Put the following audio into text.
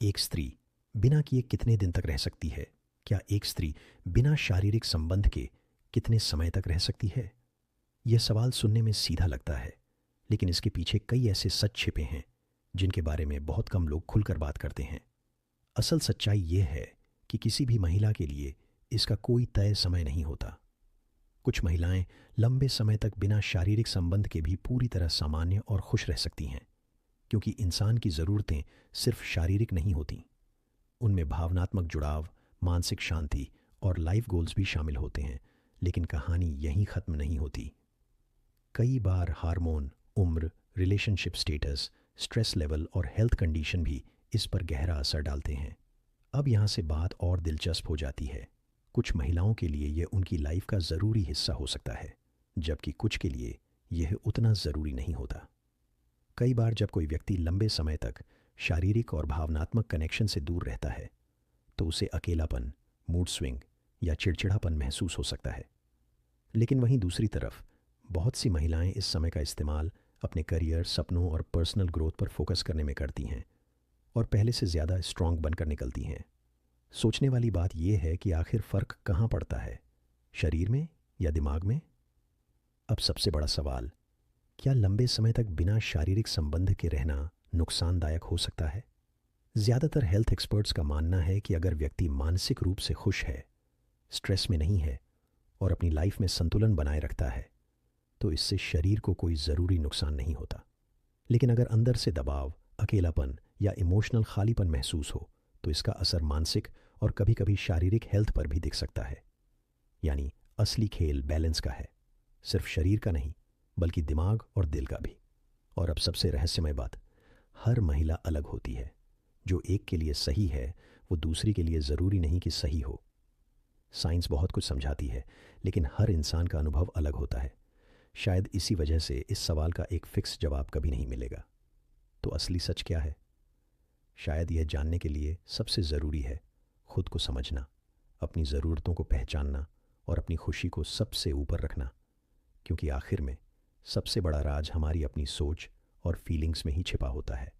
एक स्त्री बिना किए कितने दिन तक रह सकती है? क्या एक स्त्री बिना शारीरिक संबंध के कितने समय तक रह सकती है? यह सवाल सुनने में सीधा लगता है, लेकिन इसके पीछे कई ऐसे सच छिपे हैं जिनके बारे में बहुत कम लोग खुलकर बात करते हैं। असल सच्चाई यह है कि किसी भी महिला के लिए इसका कोई तय समय नहीं होता। कुछ महिलाएं लंबे समय तक बिना शारीरिक संबंध के भी पूरी तरह सामान्य और खुश रह सकती हैं, क्योंकि इंसान की ज़रूरतें सिर्फ शारीरिक नहीं होती। उनमें भावनात्मक जुड़ाव, मानसिक शांति और लाइफ गोल्स भी शामिल होते हैं। लेकिन कहानी यहीं ख़त्म नहीं होती। कई बार हार्मोन, उम्र, रिलेशनशिप स्टेटस, स्ट्रेस लेवल और हेल्थ कंडीशन भी इस पर गहरा असर डालते हैं। अब यहाँ से बात और दिलचस्प हो जाती है। कुछ महिलाओं के लिए यह उनकी लाइफ का ज़रूरी हिस्सा हो सकता है, जबकि कुछ के लिए यह उतना ज़रूरी नहीं होता। कई बार जब कोई व्यक्ति लंबे समय तक शारीरिक और भावनात्मक कनेक्शन से दूर रहता है, तो उसे अकेलापन, मूड स्विंग या चिड़चिड़ापन महसूस हो सकता है। लेकिन वहीं दूसरी तरफ बहुत सी महिलाएं इस समय का इस्तेमाल अपने करियर, सपनों और पर्सनल ग्रोथ पर फोकस करने में करती हैं और पहले से ज़्यादा स्ट्रांग बनकर निकलती हैं। सोचने वाली बात यह है कि आखिर फ़र्क कहाँ पड़ता है, शरीर में या दिमाग में? अब सबसे बड़ा सवाल, क्या लंबे समय तक बिना शारीरिक संबंध के रहना नुकसानदायक हो सकता है? ज़्यादातर हेल्थ एक्सपर्ट्स का मानना है कि अगर व्यक्ति मानसिक रूप से खुश है, स्ट्रेस में नहीं है और अपनी लाइफ में संतुलन बनाए रखता है, तो इससे शरीर को कोई ज़रूरी नुकसान नहीं होता। लेकिन अगर अंदर से दबाव, अकेलापन या इमोशनल खालीपन महसूस हो, तो इसका असर मानसिक और कभी-कभी शारीरिक हेल्थ पर भी दिख सकता है। यानी असली खेल बैलेंस का है, सिर्फ शरीर का नहीं, बल्कि दिमाग और दिल का भी। और अब सबसे रहस्यमय बात, हर महिला अलग होती है। जो एक के लिए सही है, वो दूसरी के लिए ज़रूरी नहीं कि सही हो। साइंस बहुत कुछ समझाती है, लेकिन हर इंसान का अनुभव अलग होता है। शायद इसी वजह से इस सवाल का एक फिक्स जवाब कभी नहीं मिलेगा। तो असली सच क्या है? शायद यह जानने के लिए सबसे ज़रूरी है खुद को समझना, अपनी ज़रूरतों को पहचानना और अपनी खुशी को सबसे ऊपर रखना, क्योंकि आखिर में सबसे बड़ा राज हमारी अपनी सोच और फीलिंग्स में ही छिपा होता है।